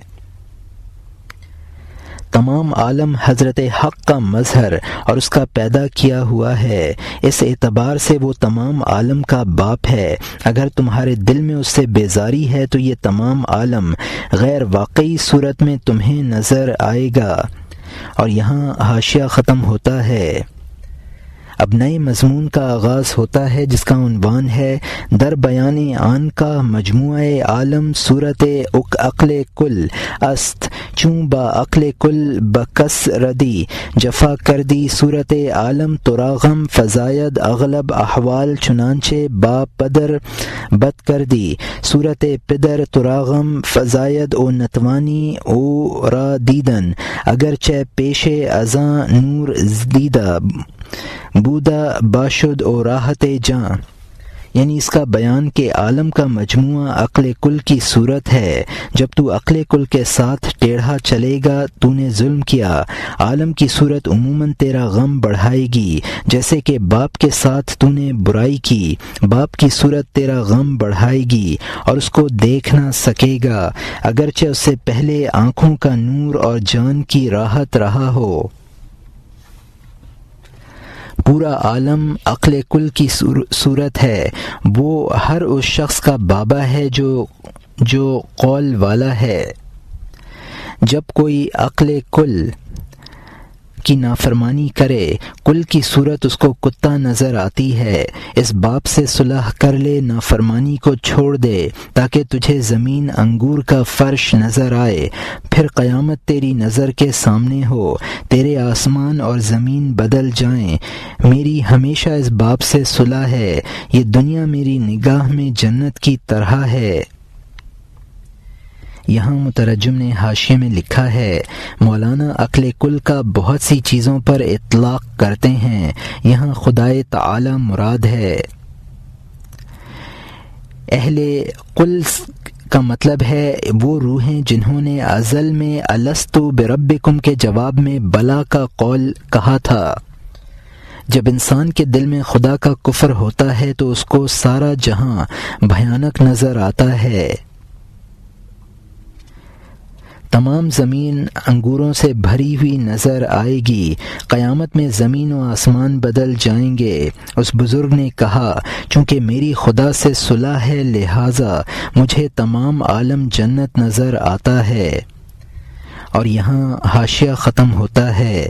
تمام عالم حضرت حق کا مظہر اور اس کا پیدا کیا ہوا ہے، اس اعتبار سے وہ تمام عالم کا باپ ہے۔ اگر تمہارے دل میں اس سے بیزاری ہے تو یہ تمام عالم غیر واقعی صورت میں تمہیں نظر آئے گا۔ اور یہاں حاشیہ ختم ہوتا ہے۔ اب نئے مضمون کا آغاز ہوتا ہے جس کا عنوان ہے در بیان آن کا مجموعہ عالم صورت عقل کل است، چون با عقل کل بکس ردی جفا کردی صورت عالم تراغم فزاید اغلب احوال چنانچہ با پدر بد کردی صورت پدر تراغم فزاید او نتوانی او را دیدن اگرچہ پیش ازاں نور دیدہ بودا باشد و راحت جاں، یعنی اس کا بیان کہ عالم کا مجموعہ عقل کل کی صورت ہے۔ جب تو عقل کل کے ساتھ ٹیڑھا چلے گا، تو نے ظلم کیا۔ عالم کی صورت عموماً تیرا غم بڑھائے گی، جیسے کہ باپ کے ساتھ تو نے برائی کی، باپ کی صورت تیرا غم بڑھائے گی اور اس کو دیکھ نہ سکے گا، اگرچہ اس سے پہلے آنکھوں کا نور اور جان کی راحت رہا ہو۔ پورا عالم عقل کل کی صورت ہے، وہ ہر اس شخص کا بابا ہے جو قول والا ہے۔ جب کوئی عقل کل کی نافرمانی کرے، کل کی صورت اس کو کتا نظر آتی ہے۔ اس باپ سے صلح کر لے، نافرمانی کو چھوڑ دے تاکہ تجھے زمین انگور کا فرش نظر آئے، پھر قیامت تیری نظر کے سامنے ہو، تیرے آسمان اور زمین بدل جائیں۔ میری ہمیشہ اس باپ سے صلح ہے، یہ دنیا میری نگاہ میں جنت کی طرح ہے۔ یہاں مترجم نے حاشیے میں لکھا ہے، مولانا عقل کل کا بہت سی چیزوں پر اطلاق کرتے ہیں، یہاں خدائے تعالی مراد ہے۔ اہل قل کا مطلب ہے وہ روحیں جنہوں نے ازل میں الست بربکم کے جواب میں بلا کا قول کہا تھا۔ جب انسان کے دل میں خدا کا کفر ہوتا ہے تو اس کو سارا جہاں بھیانک نظر آتا ہے۔ تمام زمین انگوروں سے بھری ہوئی نظر آئے گی، قیامت میں زمین و آسمان بدل جائیں گے۔ اس بزرگ نے کہا، چونکہ میری خدا سے صلح ہے لہٰذا مجھے تمام عالم جنت نظر آتا ہے۔ اور یہاں حاشیہ ختم ہوتا ہے۔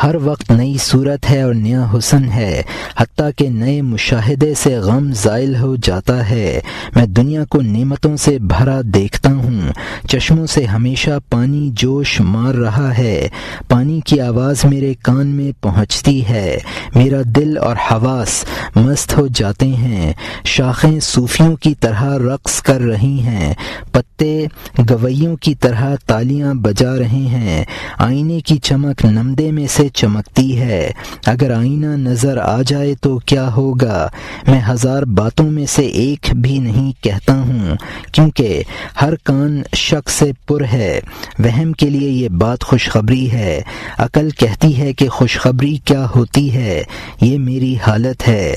ہر وقت نئی صورت ہے اور نیا حسن ہے، حتیٰ کہ نئے مشاہدے سے غم زائل ہو جاتا ہے۔ میں دنیا کو نعمتوں سے بھرا دیکھتا ہوں، چشموں سے ہمیشہ پانی جوش مار رہا ہے، پانی کی آواز میرے کان میں پہنچتی ہے، میرا دل اور حواس مست ہو جاتے ہیں، شاخیں صوفیوں کی طرح رقص کر رہی ہیں، پتے گویوں کی طرح تالیاں بجا رہے ہیں، آئینے کی چمک نمدے میں سے چمکتی ہے، اگر آئینہ نظر آ جائے تو کیا ہوگا؟ میں ہزار باتوں میں سے ایک بھی نہیں کہتا ہوں، کیونکہ ہر کان شک سے پر ہے۔ وہم کے لیے یہ بات خوشخبری ہے، عقل کہتی ہے کہ خوشخبری کیا ہوتی ہے، یہ میری حالت ہے۔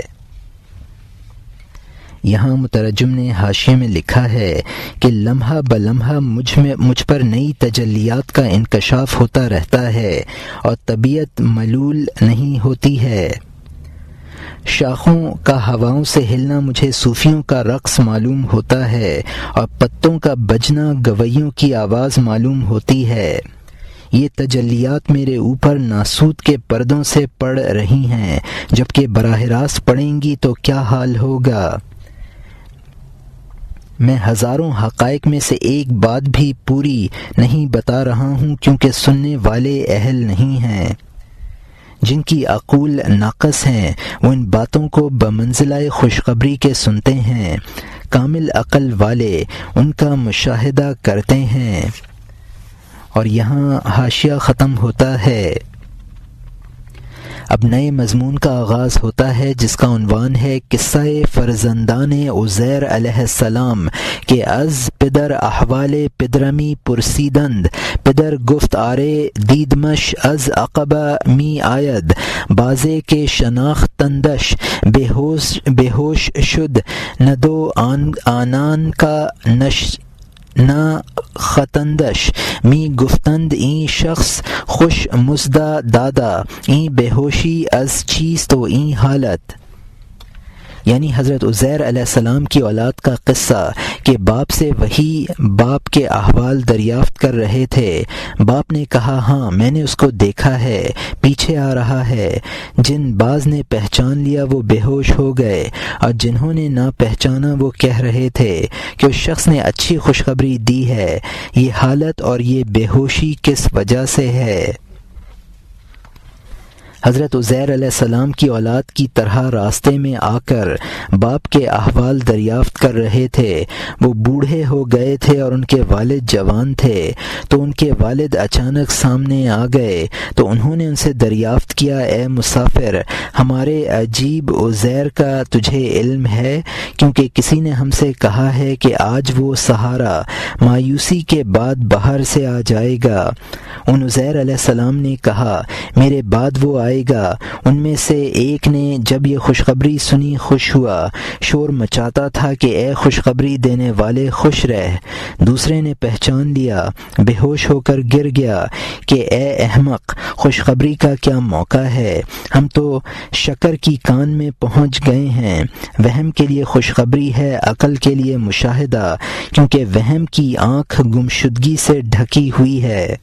یہاں مترجم نے حاشیے میں لکھا ہے کہ لمحہ بلمحہ مجھ پر نئی تجلیات کا انکشاف ہوتا رہتا ہے اور طبیعت ملول نہیں ہوتی ہے۔ شاخوں کا ہواؤں سے ہلنا مجھے صوفیوں کا رقص معلوم ہوتا ہے اور پتوں کا بجنا گویوں کی آواز معلوم ہوتی ہے۔ یہ تجلیات میرے اوپر ناسوت کے پردوں سے پڑ رہی ہیں، جبکہ براہ راست پڑیں گی تو کیا حال ہوگا؟ میں ہزاروں حقائق میں سے ایک بات بھی پوری نہیں بتا رہا ہوں، کیونکہ سننے والے اہل نہیں ہیں۔ جن کی عقول ناقص ہیں وہ ان باتوں کو بمنزلہ خوشخبری کے سنتے ہیں، کامل عقل والے ان کا مشاہدہ کرتے ہیں۔ اور یہاں حاشیہ ختم ہوتا ہے۔ اب نئے مضمون کا آغاز ہوتا ہے، جس کا عنوان ہے قصہ فرزندان عزیر علیہ السلام کہ از پدر احوال پدرمی پرسیدند، پدر گفت آرے دیدمش از عقبہ می آید، بازے کے شناختندش بے ہوش شد، ندو آنان کا نہ خطندش، می گفتند این شخص خوش مزدہ دادا، این بے ہوشی از چیست و این حالت۔ یعنی حضرت عزیر علیہ السلام کی اولاد کا قصہ کہ باپ سے وہی باپ کے احوال دریافت کر رہے تھے۔ باپ نے کہا ہاں میں نے اس کو دیکھا ہے، پیچھے آ رہا ہے۔ جن بعض نے پہچان لیا وہ بے ہوش ہو گئے، اور جنہوں نے نہ پہچانا وہ کہہ رہے تھے کہ اس شخص نے اچھی خوشخبری دی ہے۔ یہ حالت اور یہ بے ہوشی کس وجہ سے ہے؟ حضرت عزیر علیہ السلام کی اولاد کی طرح راستے میں آ کر باپ کے احوال دریافت کر رہے تھے۔ وہ بوڑھے ہو گئے تھے اور ان کے والد جوان تھے، تو ان کے والد اچانک سامنے آ گئے تو انہوں نے ان سے دریافت کیا، اے مسافر، ہمارے عجیب عزیر کا تجھے علم ہے؟ کیونکہ کسی نے ہم سے کہا ہے کہ آج وہ سہارا مایوسی کے بعد باہر سے آ جائے گا۔ ان عزیر علیہ السلام نے کہا میرے بعد وہ آئے گا۔ ان میں سے ایک نے جب یہ خوشخبری سنی خوش ہوا، شور مچاتا تھا کہ اے خوشخبری دینے والے خوش رہ۔ دوسرے نے پہچان لیا، بے ہوش ہو کر گر گیا کہ اے احمق، خوشخبری کا کیا موقع ہے؟ ہم تو شکر کی کان میں پہنچ گئے ہیں۔ وہم کے لیے خوشخبری ہے، عقل کے لیے مشاہدہ، کیونکہ وہم کی آنکھ گمشدگی سے ڈھکی ہوئی ہے۔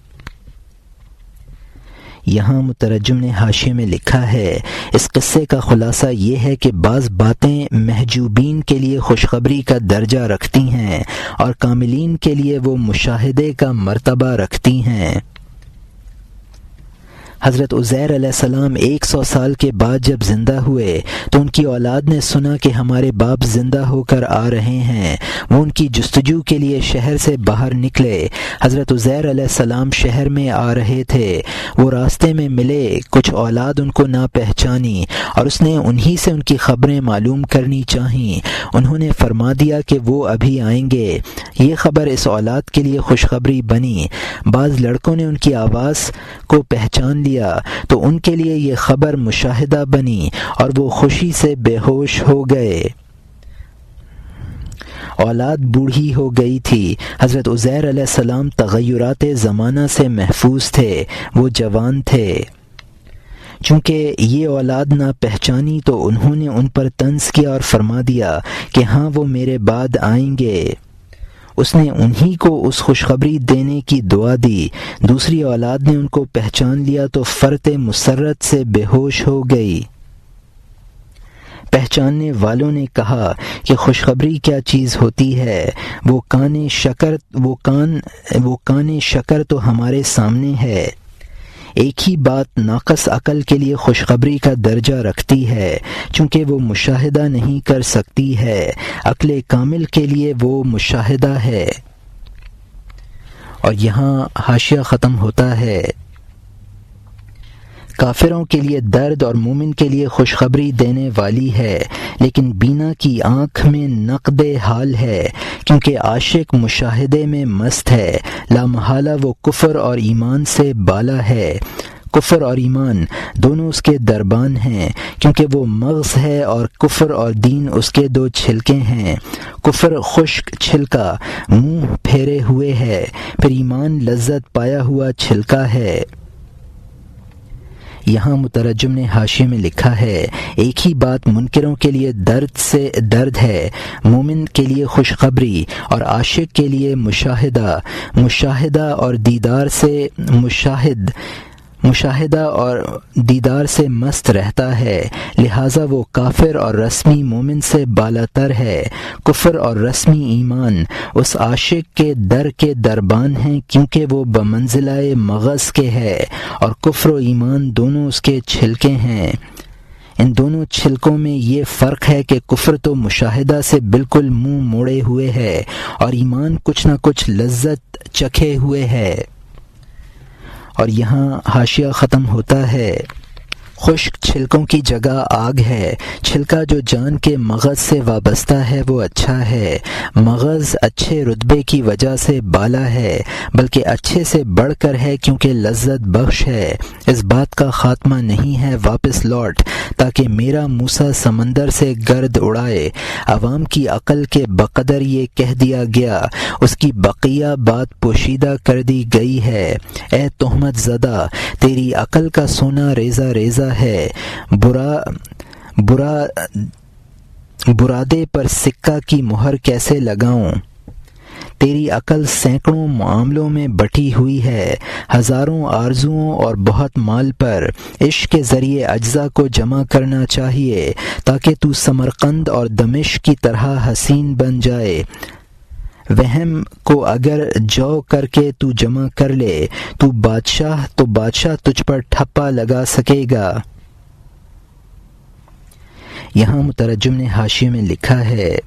یہاں مترجم نے حاشیے میں لکھا ہے اس قصے کا خلاصہ یہ ہے کہ بعض باتیں محجوبین کے لیے خوشخبری کا درجہ رکھتی ہیں اور کاملین کے لیے وہ مشاہدے کا مرتبہ رکھتی ہیں۔ حضرت عزیر علیہ السلام 100 سال کے بعد جب زندہ ہوئے تو ان کی اولاد نے سنا کہ ہمارے باپ زندہ ہو کر آ رہے ہیں۔ وہ ان کی جستجو کے لیے شہر سے باہر نکلے۔ حضرت عزیر علیہ السلام شہر میں آ رہے تھے، وہ راستے میں ملے، کچھ اولاد ان کو نہ پہچانی اور اس نے انہی سے ان کی خبریں معلوم کرنی چاہیں۔ انہوں نے فرما دیا کہ وہ ابھی آئیں گے۔ یہ خبر اس اولاد کے لیے خوشخبری بنی۔ بعض لڑکوں نے ان کی آواز کو پہچان لیا تو ان کے لیے یہ خبر مشاہدہ بنی اور وہ خوشی سے بے ہوش ہو گئے۔ اولاد بوڑھی ہو گئی تھی۔ حضرت عزیر علیہ السلام تغیرات زمانہ سے محفوظ تھے، وہ جوان تھے۔ چونکہ یہ اولاد نہ پہچانی تو انہوں نے ان پر طنز کیا اور فرما دیا کہ ہاں وہ میرے بعد آئیں گے۔ اس نے انہی کو اس خوشخبری دینے کی دعا دی۔ دوسری اولاد نے ان کو پہچان لیا تو فرط مسرت سے بے ہوش ہو گئی۔ پہچاننے والوں نے کہا کہ خوشخبری کیا چیز ہوتی ہے؟ وہ کان شکر تو ہمارے سامنے ہے۔ ایک ہی بات ناقص عقل کے لیے خوشخبری کا درجہ رکھتی ہے، چونکہ وہ مشاہدہ نہیں کر سکتی ہے۔ عقل کامل کے لیے وہ مشاہدہ ہے۔ اور یہاں حاشیہ ختم ہوتا ہے۔ کافروں کے لیے درد اور مومن کے لیے خوشخبری دینے والی ہے، لیکن بینا کی آنکھ میں نقد حال ہے، کیونکہ عاشق مشاہدے میں مست ہے۔ لا محالہ وہ کفر اور ایمان سے بالا ہے۔ کفر اور ایمان دونوں اس کے دربان ہیں، کیونکہ وہ مغز ہے اور کفر اور دین اس کے دو چھلکے ہیں۔ کفر خشک چھلکا منہ پھیرے ہوئے ہے، پھر ایمان لذت پایا ہوا چھلکا ہے۔ یہاں مترجم نے حاشیے میں لکھا ہے، ایک ہی بات منکروں کے لیے درد ہے، مومن کے لیے خوشخبری اور عاشق کے لیے مشاہدہ اور دیدار سے مست رہتا ہے، لہٰذا وہ کافر اور رسمی مومن سے بالاتر ہے۔ کفر اور رسمی ایمان اس عاشق کے دربان ہیں، کیونکہ وہ بمنزلہ مغز کے ہے، اور کفر و ایمان دونوں اس کے چھلکے ہیں۔ ان دونوں چھلکوں میں یہ فرق ہے کہ کفر تو مشاہدہ سے بالکل منہ موڑے ہوئے ہے، اور ایمان کچھ نہ کچھ لذت چکھے ہوئے ہے۔ اور یہاں حاشیہ ختم ہوتا ہے۔ خشک چھلکوں کی جگہ آگ ہے۔ چھلکا جو جان کے مغز سے وابستہ ہے وہ اچھا ہے۔ مغز اچھے رتبے کی وجہ سے بالا ہے، بلکہ اچھے سے بڑھ کر ہے، کیونکہ لذت بخش ہے۔ اس بات کا خاتمہ نہیں ہے واپس لوٹ، تاکہ میرا موسیٰ سمندر سے گرد اڑائے۔ عوام کی عقل کے بقدر یہ کہہ دیا گیا، اس کی بقیہ بات پوشیدہ کر دی گئی ہے۔ اے تہمت زدہ، تیری عقل کا سونا ریزہ ریزہ ہے، برادے پر سکہ کی مہر کیسے لگاؤں؟ تیری عقل سینکڑوں معاملوں میں بٹی ہوئی ہے، ہزاروں آرزوؤں اور بہت مال پر۔ عشق کے ذریعے اجزاء کو جمع کرنا چاہیے، تاکہ تو سمرقند اور دمشق کی طرح حسین بن جائے۔ وہم کو اگر جو کر کے تو جمع کر لے تو بادشاہ تجھ پر ٹھپا لگا سکے گا۔ یہاں مترجم نے حاشیے میں لکھا ہے،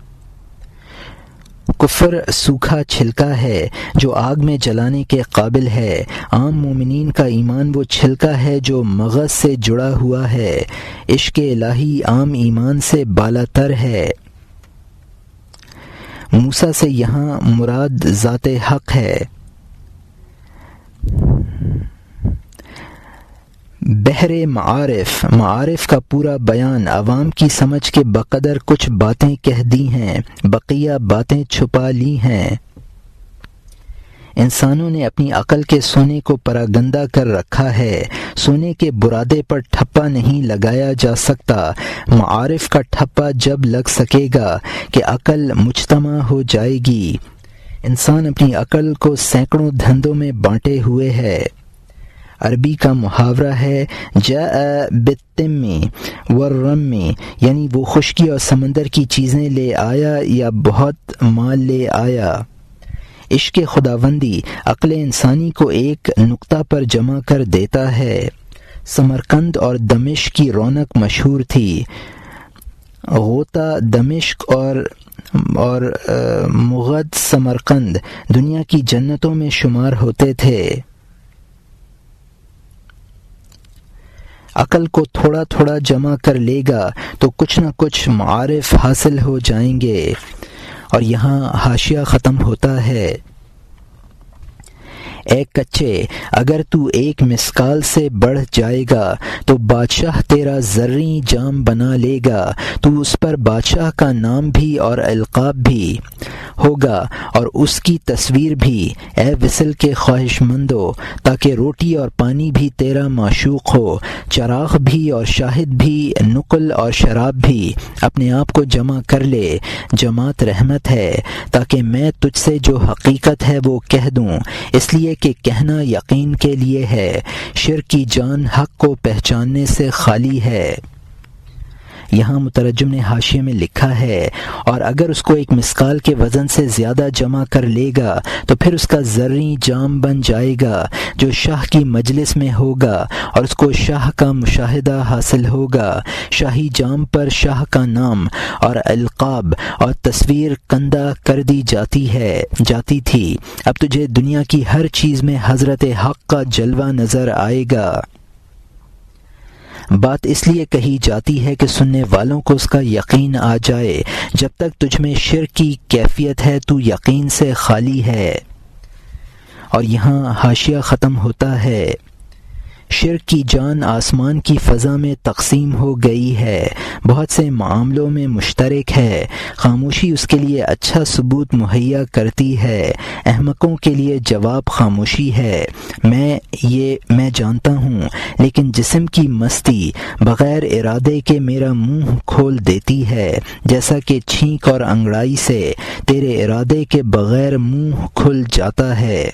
کفر سوکھا چھلکا ہے جو آگ میں جلانے کے قابل ہے۔ عام مومنین کا ایمان وہ چھلکا ہے جو مغز سے جڑا ہوا ہے۔ عشق الہی عام ایمان سے بالاتر ہے۔ موسیٰ سے یہاں مراد ذات حق ہے۔ بحر معارف کا پورا بیان عوام کی سمجھ کے بقدر کچھ باتیں کہہ دی ہیں، بقیہ باتیں چھپا لی ہیں۔ انسانوں نے اپنی عقل کے سونے کو پراگندہ کر رکھا ہے۔ سونے کے برادے پر ٹھپا نہیں لگایا جا سکتا۔ معارف کا ٹھپا جب لگ سکے گا کہ عقل مجتمع ہو جائے گی۔ انسان اپنی عقل کو سینکڑوں دھندوں میں بانٹے ہوئے ہے۔ عربی کا محاورہ ہے جاء بالتم والرم، یعنی وہ خشکی اور سمندر کی چیزیں لے آیا یا بہت مال لے آیا۔ عشق خداوندی عقل انسانی کو ایک نقطہ پر جمع کر دیتا ہے۔ سمرقند اور دمشق کی رونق مشہور تھی۔ غوطہ دمشق اور مغد سمرقند دنیا کی جنتوں میں شمار ہوتے تھے۔ عقل کو تھوڑا تھوڑا جمع کر لے گا تو کچھ نہ کچھ معارف حاصل ہو جائیں گے۔ اور یہاں حاشیہ ختم ہوتا ہے۔ اے کچے، اگر تو ایک مسکال سے بڑھ جائے گا تو بادشاہ تیرا زرعی جام بنا لے گا، تو اس پر بادشاہ کا نام بھی اور القاب بھی ہوگا اور اس کی تصویر بھی۔ اے وصل کے خواہش مندو، تاکہ روٹی اور پانی بھی تیرا معشوق ہو، چراغ بھی اور شاہد بھی، نقل اور شراب بھی، اپنے آپ کو جمع کر لے، جماعت رحمت ہے، تاکہ میں تجھ سے جو حقیقت ہے وہ کہہ دوں، اس لیے کہ کہنا یقین کے لیے ہے، شرک کی جان حق کو پہچاننے سے خالی ہے۔ یہاں مترجم نے حاشیے میں لکھا ہے، اور اگر اس کو ایک مسکال کے وزن سے زیادہ جمع کر لے گا تو پھر اس کا زرعی جام بن جائے گا جو شاہ کی مجلس میں ہوگا، اور اس کو شاہ کا مشاہدہ حاصل ہوگا۔ شاہی جام پر شاہ کا نام اور القاب اور تصویر کندہ کر دی جاتی تھی۔ اب تجھے دنیا کی ہر چیز میں حضرت حق کا جلوہ نظر آئے گا۔ بات اس لیے کہی جاتی ہے کہ سننے والوں کو اس کا یقین آ جائے، جب تک تجھ میں شرک کی کیفیت ہے تو یقین سے خالی ہے۔ اور یہاں حاشیہ ختم ہوتا ہے۔ شرک کی جان آسمان کی فضا میں تقسیم ہو گئی ہے، بہت سے معاملوں میں مشترک ہے، خاموشی اس کے لیے اچھا ثبوت مہیا کرتی ہے، احمقوں کے لیے جواب خاموشی ہے۔ میں جانتا ہوں، لیکن جسم کی مستی بغیر ارادے کے میرا منہ کھول دیتی ہے، جیسا کہ چھینک اور انگڑائی سے تیرے ارادے کے بغیر منہ کھل جاتا ہے۔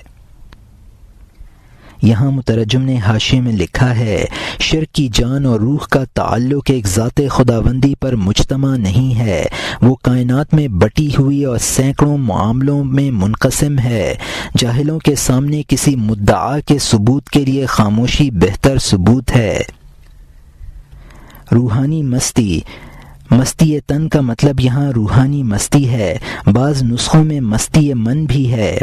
یہاں مترجم نے حاشیے میں لکھا ہے، شرک کی جان اور روح کا تعلق ایک ذات خداوندی پر مجتمع نہیں ہے، وہ کائنات میں بٹی ہوئی اور سینکڑوں معاملوں میں منقسم ہے۔ جاہلوں کے سامنے کسی مدعا کے ثبوت کے لیے خاموشی بہتر ثبوت ہے۔ روحانی مستی تن کا مطلب یہاں روحانی مستی ہے، بعض نسخوں میں مستی من بھی ہے۔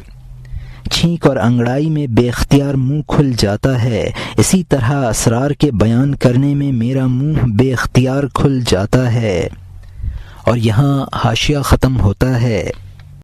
چھینک اور انگڑائی میں بے اختیار منہ کھل جاتا ہے، اسی طرح اسرار کے بیان کرنے میں میرا منہ بے اختیار کھل جاتا ہے۔ اور یہاں حاشیہ ختم ہوتا ہے۔